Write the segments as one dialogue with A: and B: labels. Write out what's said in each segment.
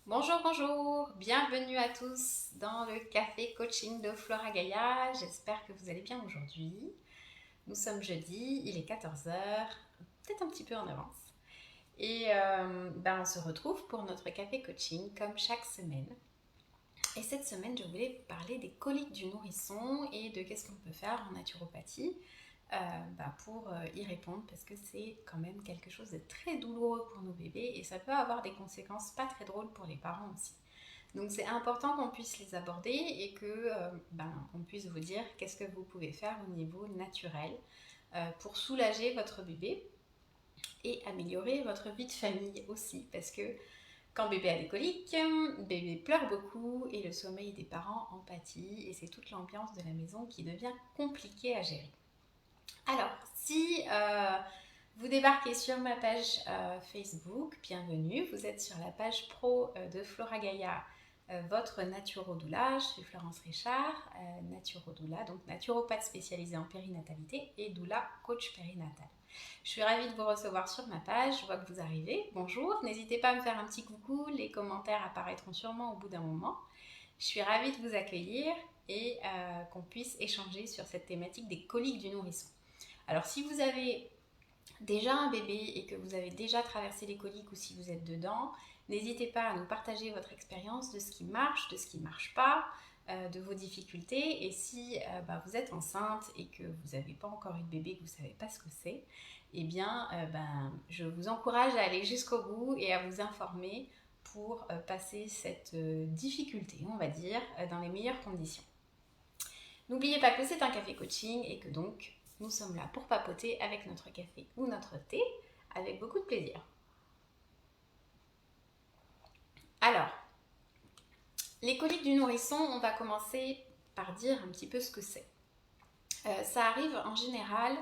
A: Bonjour, bonjour, bienvenue à tous dans le café coaching de Flora Gaia. J'espère que vous allez bien aujourd'hui. Nous sommes jeudi, il est 14 heures, peut-être un petit peu en avance. Et on se retrouve pour notre café coaching comme chaque semaine. Et cette semaine, je voulais parler des coliques du nourrisson et de qu'est-ce qu'on peut faire en naturopathie pour y répondre parce que c'est quand même quelque chose de très douloureux pour nos bébés et ça peut avoir des conséquences pas très drôles pour les parents aussi. Donc c'est important qu'on puisse les aborder et que on puisse vous dire qu'est-ce que vous pouvez faire au niveau naturel pour soulager votre bébé et améliorer votre vie de famille aussi parce que quand bébé a des coliques, bébé pleure beaucoup et le sommeil des parents en pâtit et c'est toute l'ambiance de la maison qui devient compliquée à gérer. Alors, si vous débarquez sur ma page Facebook, bienvenue. Vous êtes sur la page pro de Flora Gaia, votre naturodoula. Je suis Florence Richard, naturodoula, donc naturopathe spécialisée en périnatalité et doula coach périnatal. Je suis ravie de vous recevoir sur ma page. Je vois que vous arrivez. Bonjour. N'hésitez pas à me faire un petit coucou. Les commentaires apparaîtront sûrement au bout d'un moment. Je suis ravie de vous accueillir et qu'on puisse échanger sur cette thématique des coliques du nourrisson. Alors si vous avez déjà un bébé et que vous avez déjà traversé les coliques ou si vous êtes dedans, n'hésitez pas à nous partager votre expérience de ce qui marche, de ce qui ne marche pas, de vos difficultés. Et si vous êtes enceinte et que vous n'avez pas encore eu de bébé, que vous ne savez pas ce que c'est, eh bien, je vous encourage à aller jusqu'au bout et à vous informer pour passer cette difficulté, on va dire, dans les meilleures conditions. N'oubliez pas que c'est un café coaching et que donc nous sommes là pour papoter avec notre café ou notre thé avec beaucoup de plaisir. Alors, les coliques du nourrisson, on va commencer par dire un petit peu ce que c'est. Ça arrive en général,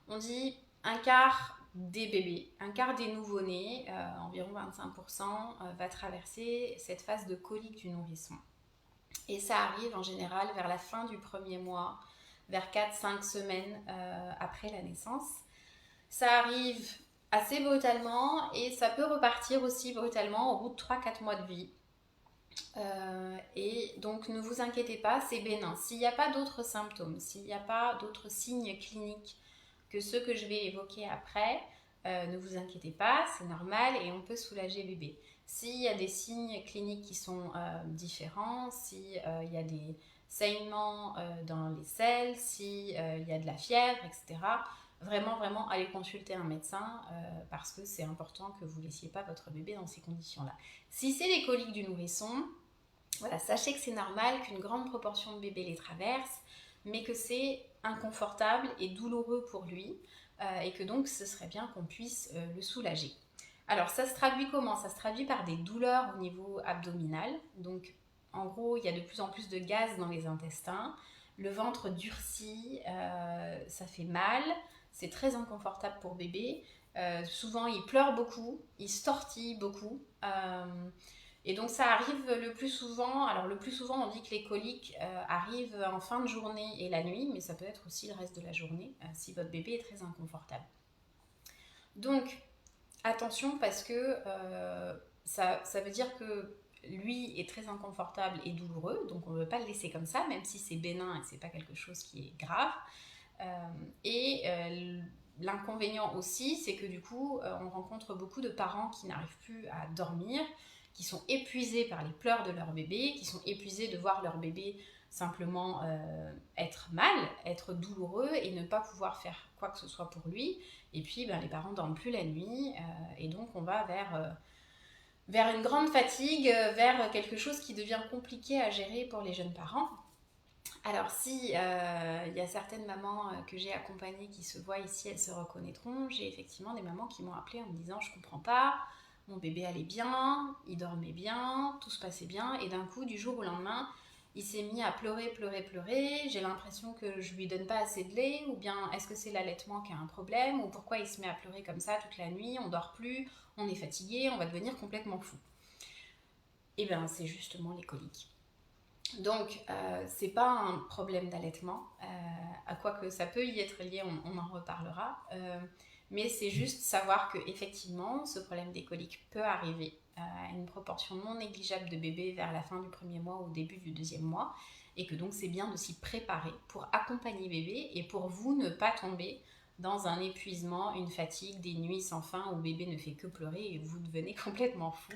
A: on dit un quart des bébés, un quart des nouveau-nés, environ 25%, va traverser cette phase de colique du nourrisson. Et ça arrive en général vers la fin du premier mois, vers 4-5 semaines après la naissance. Ça arrive assez brutalement et ça peut repartir aussi brutalement au bout de 3-4 mois de vie. Et donc ne vous inquiétez pas, c'est bénin. S'il n'y a pas d'autres symptômes, s'il n'y a pas d'autres signes cliniques que ceux que je vais évoquer après, ne vous inquiétez pas, c'est normal et on peut soulager bébé. S'il y a des signes cliniques qui sont différents, s'il y a des saignements dans les selles, s'il y a de la fièvre, etc., vraiment, allez consulter un médecin parce que c'est important que vous ne laissiez pas votre bébé dans ces conditions-là. Si c'est les coliques du nourrisson, voilà, sachez que c'est normal qu'une grande proportion de bébés les traversent, mais que c'est inconfortable et douloureux pour lui, et que donc ce serait bien qu'on puisse le soulager. Alors ça se traduit comment? Ça se traduit par des douleurs au niveau abdominal, donc en gros il y a de plus en plus de gaz dans les intestins, le ventre durcit, ça fait mal, c'est très inconfortable pour bébé, souvent il pleure beaucoup, il se tortille beaucoup, et donc ça arrive le plus souvent, alors le plus souvent on dit que les coliques arrivent en fin de journée et la nuit, mais ça peut être aussi le reste de la journée si votre bébé est très inconfortable. Donc attention parce que ça veut dire que lui est très inconfortable et douloureux, donc on ne veut pas le laisser comme ça, même si c'est bénin et c'est pas quelque chose qui est grave. L'inconvénient aussi, c'est que du coup, on rencontre beaucoup de parents qui n'arrivent plus à dormir, qui sont épuisés par les pleurs de leur bébé, qui sont épuisés de voir leur bébé simplement être mal, être douloureux et ne pas pouvoir faire quoi que ce soit pour lui. Et puis, les parents ne dorment plus la nuit et donc on va vers une grande fatigue, vers quelque chose qui devient compliqué à gérer pour les jeunes parents. Alors si il y a certaines mamans que j'ai accompagnées qui se voient ici, elles se reconnaîtront. J'ai effectivement des mamans qui m'ont appelée en me disant je comprends pas, mon bébé allait bien, il dormait bien, tout se passait bien et d'un coup du jour au lendemain il s'est mis à pleurer, j'ai l'impression que je lui donne pas assez de lait ou bien est-ce que c'est l'allaitement qui a un problème ou pourquoi il se met à pleurer comme ça toute la nuit, on dort plus, on est fatigué, on va devenir complètement fou. Et bien c'est justement les coliques. Donc, c'est pas un problème d'allaitement, à quoi que ça peut y être lié, on en reparlera. Mais c'est juste savoir que effectivement, ce problème des coliques peut arriver à une proportion non négligeable de bébés vers la fin du premier mois ou au début du deuxième mois, et que donc c'est bien de s'y préparer pour accompagner bébé et pour vous ne pas tomber dans un épuisement, une fatigue, des nuits sans fin où bébé ne fait que pleurer et vous devenez complètement fou.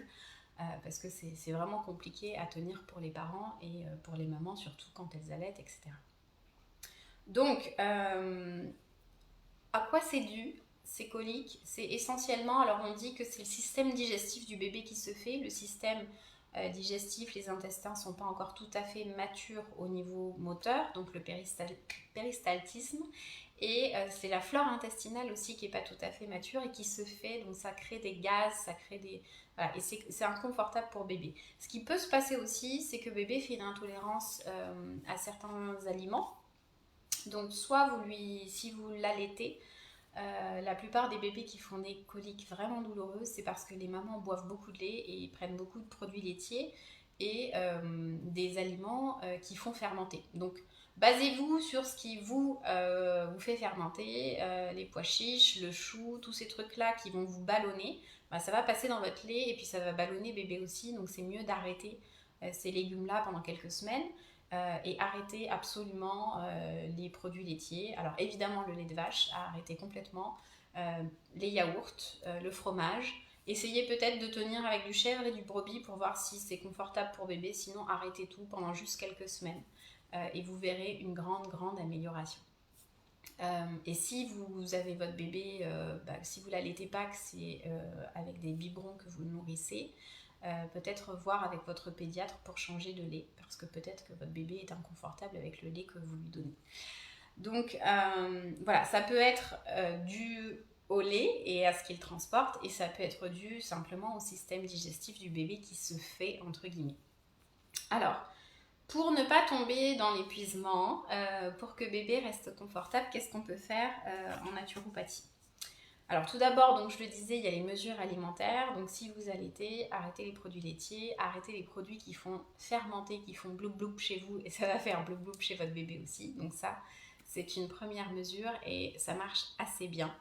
A: Parce que c'est vraiment compliqué à tenir pour les parents et pour les mamans, surtout quand elles allaitent, etc. Donc, à quoi c'est dû ces coliques? C'est essentiellement, alors on dit que c'est le système digestif du bébé qui se fait. Le système digestif, les intestins ne sont pas encore tout à fait matures au niveau moteur, donc le péristaltisme. Et c'est la flore intestinale aussi qui n'est pas tout à fait mature et qui se fait, donc ça crée des gaz, ça crée des... Voilà, et c'est inconfortable pour bébé. Ce qui peut se passer aussi, c'est que bébé fait une intolérance à certains aliments. Donc soit si vous l'allaitez, la plupart des bébés qui font des coliques vraiment douloureuses, c'est parce que les mamans boivent beaucoup de lait et prennent beaucoup de produits laitiers et des aliments qui font fermenter. Donc basez-vous sur ce qui vous fait fermenter, les pois chiches, le chou, tous ces trucs-là qui vont vous ballonner. Bah, ça va passer dans votre lait et puis ça va ballonner bébé aussi, donc c'est mieux d'arrêter ces légumes-là pendant quelques semaines. Et arrêter absolument les produits laitiers. Alors évidemment le lait de vache à arrêter complètement, les yaourts, le fromage. Essayez peut-être de tenir avec du chèvre et du brebis pour voir si c'est confortable pour bébé, sinon arrêtez tout pendant juste quelques semaines et vous verrez une grande amélioration. Et si vous avez votre bébé, si vous l'allaitez pas, que c'est avec des biberons que vous le nourrissez, peut-être voir avec votre pédiatre pour changer de lait, parce que peut-être que votre bébé est inconfortable avec le lait que vous lui donnez. Donc voilà, ça peut être dû au lait et à ce qu'il transporte, et ça peut être dû simplement au système digestif du bébé qui se fait, entre guillemets. Alors, pour ne pas tomber dans l'épuisement, pour que bébé reste confortable, qu'est-ce qu'on peut faire en naturopathie? Alors tout d'abord, donc je le disais, il y a les mesures alimentaires. Donc si vous allaitez, arrêtez les produits laitiers, arrêtez les produits qui font fermenter, qui font bloup bloup chez vous, et ça va faire bloup bloup chez votre bébé aussi. Donc ça, c'est une première mesure et ça marche assez bien.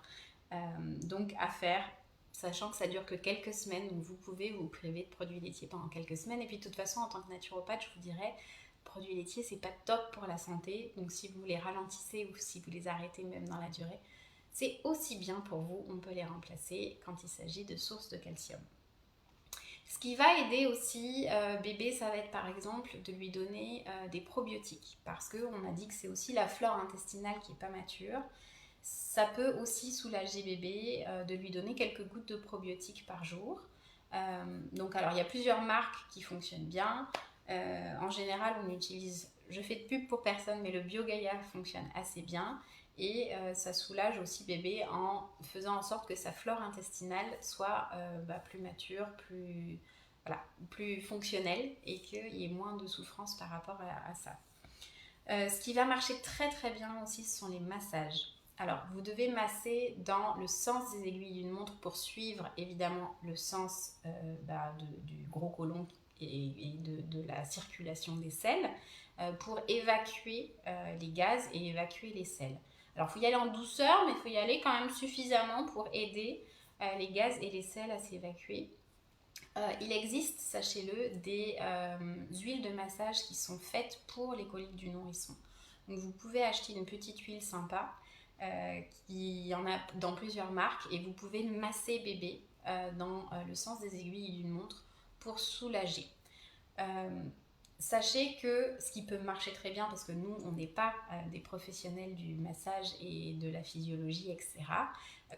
A: Donc à faire, sachant que ça dure que quelques semaines, donc vous pouvez vous priver de produits laitiers pendant quelques semaines. Et puis de toute façon, en tant que naturopathe, je vous dirais, produits laitiers, c'est pas top pour la santé. Donc si vous les ralentissez ou si vous les arrêtez même dans la durée, c'est aussi bien pour vous, on peut les remplacer quand il s'agit de sources de calcium. Ce qui va aider aussi bébé, ça va être par exemple de lui donner des probiotiques, parce qu'on a dit que c'est aussi la flore intestinale qui n'est pas mature. Ça peut aussi soulager bébé de lui donner quelques gouttes de probiotiques par jour. Donc alors il y a plusieurs marques qui fonctionnent bien. En général on utilise, je fais de pub pour personne, mais le BioGaia fonctionne assez bien. Et ça soulage aussi bébé en faisant en sorte que sa flore intestinale soit plus mature, plus fonctionnelle et qu'il y ait moins de souffrance par rapport à ça. Ce qui va marcher très très bien aussi, ce sont les massages. Alors, vous devez masser dans le sens des aiguilles d'une montre pour suivre évidemment le sens du gros côlon et de la circulation des selles pour évacuer les gaz et évacuer les selles. Alors, il faut y aller en douceur, mais il faut y aller quand même suffisamment pour aider les gaz et les selles à s'évacuer. Il existe, sachez-le, des huiles de massage qui sont faites pour les coliques du nourrisson. Donc, vous pouvez acheter une petite huile sympa, il y en a dans plusieurs marques, et vous pouvez masser bébé dans le sens des aiguilles d'une montre pour soulager. Sachez que ce qui peut marcher très bien, parce que nous, on n'est pas des professionnels du massage et de la physiologie, etc.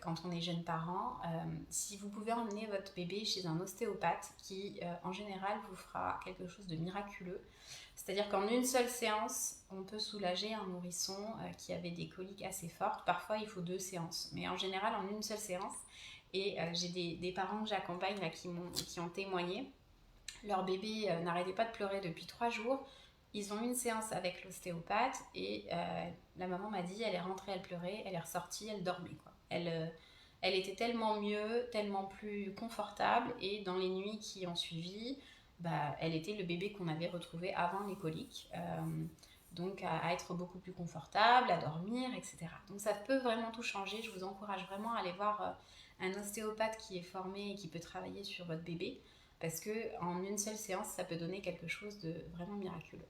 A: Quand on est jeune parent, si vous pouvez emmener votre bébé chez un ostéopathe qui, en général, vous fera quelque chose de miraculeux. C'est-à-dire qu'en une seule séance, on peut soulager un nourrisson qui avait des coliques assez fortes. Parfois, il faut 2 séances, mais en général, en une seule séance. Et j'ai des parents que j'accompagne là, qui ont témoigné. Leur bébé n'arrêtait pas de pleurer depuis 3 jours. Ils ont eu une séance avec l'ostéopathe et la maman m'a dit, elle est rentrée, elle pleurait, elle est ressortie, elle dormait, quoi. Elle était tellement mieux, tellement plus confortable, et dans les nuits qui ont suivi, elle était le bébé qu'on avait retrouvé avant les coliques. Donc à être beaucoup plus confortable, à dormir, etc. Donc ça peut vraiment tout changer. Je vous encourage vraiment à aller voir un ostéopathe qui est formé et qui peut travailler sur votre bébé. parce que en une seule séance, ça peut donner quelque chose de vraiment miraculeux.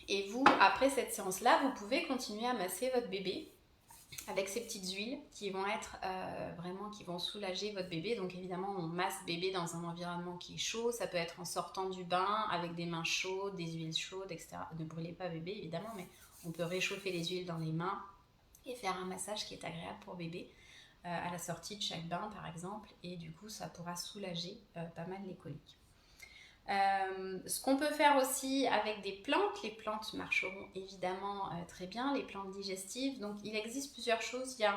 A: Et vous, après cette séance-là, vous pouvez continuer à masser votre bébé avec ces petites huiles qui vont être vraiment, qui vont soulager votre bébé. Donc évidemment, on masse bébé dans un environnement qui est chaud. Ça peut être en sortant du bain avec des mains chaudes, des huiles chaudes, etc. Ne brûlez pas bébé évidemment, mais on peut réchauffer les huiles dans les mains et faire un massage qui est agréable pour bébé à la sortie de chaque bain par exemple. Et du coup, ça pourra soulager pas mal les coliques. Ce qu'on peut faire aussi avec des plantes, les plantes marcheront évidemment très bien, les plantes digestives. Donc il existe plusieurs choses. Il y a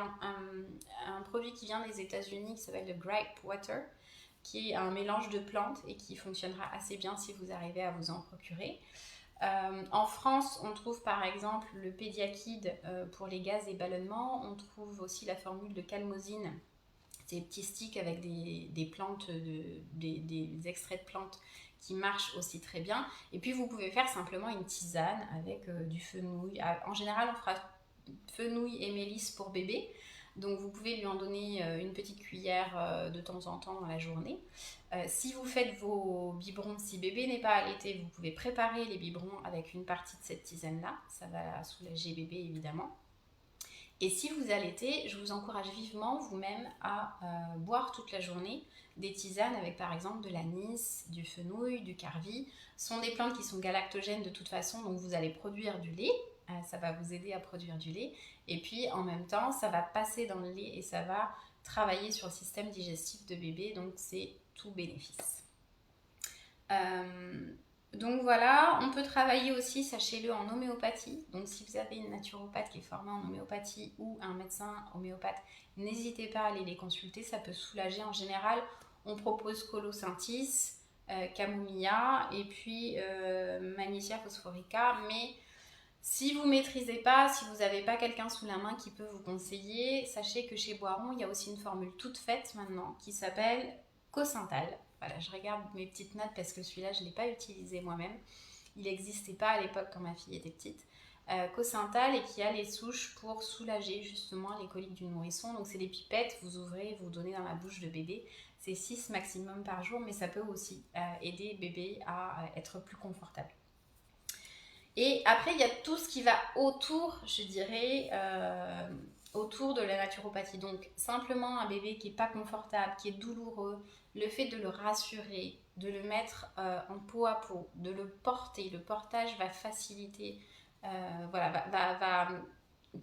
A: un produit qui vient des États-Unis qui s'appelle le Gripe Water, qui est un mélange de plantes et qui fonctionnera assez bien si vous arrivez à vous en procurer. En France, on trouve par exemple le Pédiakide pour les gaz et ballonnements. On trouve aussi la formule de calmosine, des petits sticks avec des plantes, des extraits de plantes qui marchent aussi très bien. Et puis vous pouvez faire simplement une tisane avec du fenouil. En général, on fera fenouil et mélisse pour bébé. Donc vous pouvez lui en donner une petite cuillère de temps en temps dans la journée. Si vous faites vos biberons, si bébé n'est pas allaité, vous pouvez préparer les biberons avec une partie de cette tisane-là. Ça va soulager bébé évidemment. Et si vous allaitez, je vous encourage vivement vous-même à boire toute la journée des tisanes avec par exemple de l'anis, du fenouil, du carvi. Ce sont des plantes qui sont galactogènes de toute façon, donc vous allez produire du lait. Ça va vous aider à produire du lait. Et puis en même temps, ça va passer dans le lait et ça va travailler sur le système digestif de bébé. Donc c'est tout bénéfice. Donc voilà, on peut travailler aussi, sachez-le, en homéopathie. Donc si vous avez une naturopathe qui est formée en homéopathie ou un médecin homéopathe, n'hésitez pas à aller les consulter, ça peut soulager. En général, on propose colocynthis, camomilla et puis magnesia phosphorica. Mais si vous ne maîtrisez pas, si vous n'avez pas quelqu'un sous la main qui peut vous conseiller, sachez que chez Boiron, il y a aussi une formule toute faite maintenant qui s'appelle Cosyntal. Voilà, je regarde mes petites notes parce que celui-là, je ne l'ai pas utilisé moi-même. Il n'existait pas à l'époque quand ma fille était petite. Cosyntal et qui a les souches pour soulager justement les coliques du nourrisson. Donc c'est des pipettes, vous ouvrez, vous donnez dans la bouche de bébé. C'est 6 maximum par jour, mais ça peut aussi aider bébé à être plus confortable. Et après, il y a tout ce qui va autour, je dirais, autour de la naturopathie. Donc, simplement un bébé qui n'est pas confortable, qui est douloureux, le fait de le rassurer, de le mettre en peau à peau, de le porter, le portage va faciliter, voilà, va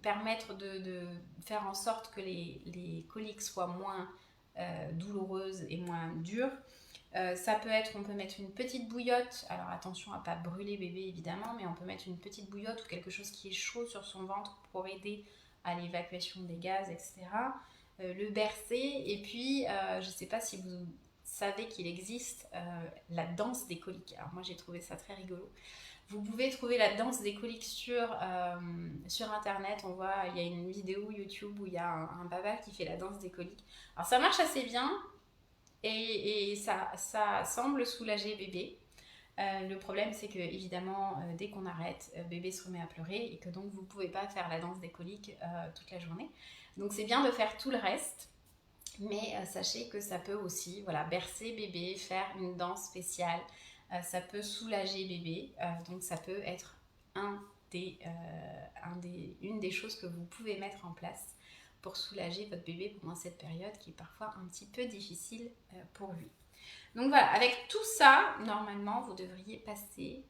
A: permettre de faire en sorte que les coliques soient moins douloureuses et moins dures. Ça peut être, on peut mettre une petite bouillotte, alors attention à ne pas brûler bébé évidemment, mais on peut mettre une petite bouillotte ou quelque chose qui est chaud sur son ventre pour aider à l'évacuation des gaz, etc. Le bercer, et puis je ne sais pas si vous savez qu'il existe la danse des coliques. Alors moi j'ai trouvé ça très rigolo. Vous pouvez trouver la danse des coliques sur internet. On voit, il y a une vidéo YouTube où il y a un papa qui fait la danse des coliques. Alors ça marche assez bien. Et ça semble soulager bébé. Le problème, c'est que évidemment, dès qu'on arrête, bébé se remet à pleurer et que donc vous ne pouvez pas faire la danse des coliques toute la journée. Donc c'est bien de faire tout le reste, mais sachez que ça peut aussi, voilà, bercer bébé, faire une danse spéciale, ça peut soulager bébé. Donc ça peut être une des choses que vous pouvez mettre en place pour soulager votre bébé pendant cette période qui est parfois un petit peu difficile pour lui. Donc voilà, avec tout ça, normalement, vous devriez passer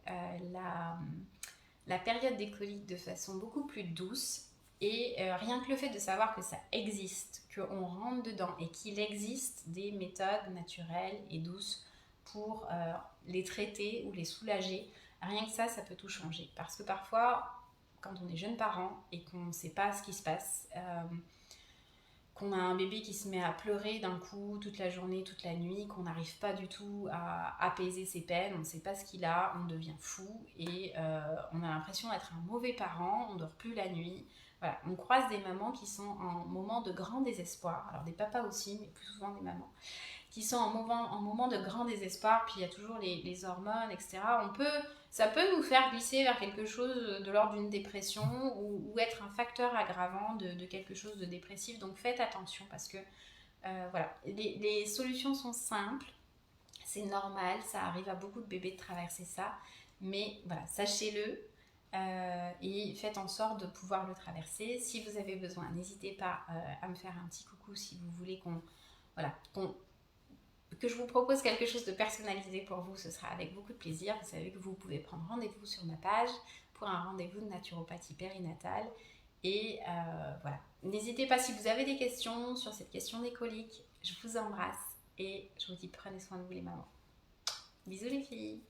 A: la période des coliques de façon beaucoup plus douce. Et rien que le fait de savoir que ça existe, qu'on rentre dedans et qu'il existe des méthodes naturelles et douces pour les traiter ou les soulager, rien que ça peut tout changer. Parce que parfois, quand on est jeune parent et qu'on ne sait pas ce qui se passe, qu'on a un bébé qui se met à pleurer d'un coup toute la journée, toute la nuit, qu'on n'arrive pas du tout à apaiser ses peines, on ne sait pas ce qu'il a, on devient fou et on a l'impression d'être un mauvais parent, on ne dort plus la nuit. Voilà, on croise des mamans qui sont en moment de grand désespoir, alors des papas aussi, mais plus souvent des mamans, qui sont en moment de grand désespoir, puis il y a toujours les hormones, etc. Ça peut nous faire glisser vers quelque chose de l'ordre d'une dépression ou être un facteur aggravant de quelque chose de dépressif. Donc faites attention parce que Voilà, les solutions sont simples, c'est normal, ça arrive à beaucoup de bébés de traverser ça, mais voilà, sachez-le et faites en sorte de pouvoir le traverser. Si vous avez besoin, n'hésitez pas à me faire un petit coucou si vous voulez voilà, que je vous propose quelque chose de personnalisé pour vous, ce sera avec beaucoup de plaisir. Vous savez que vous pouvez prendre rendez-vous sur ma page pour un rendez-vous de naturopathie périnatale. Et voilà. N'hésitez pas si vous avez des questions sur cette question des coliques. Je vous embrasse et je vous dis prenez soin de vous les mamans. Bisous les filles.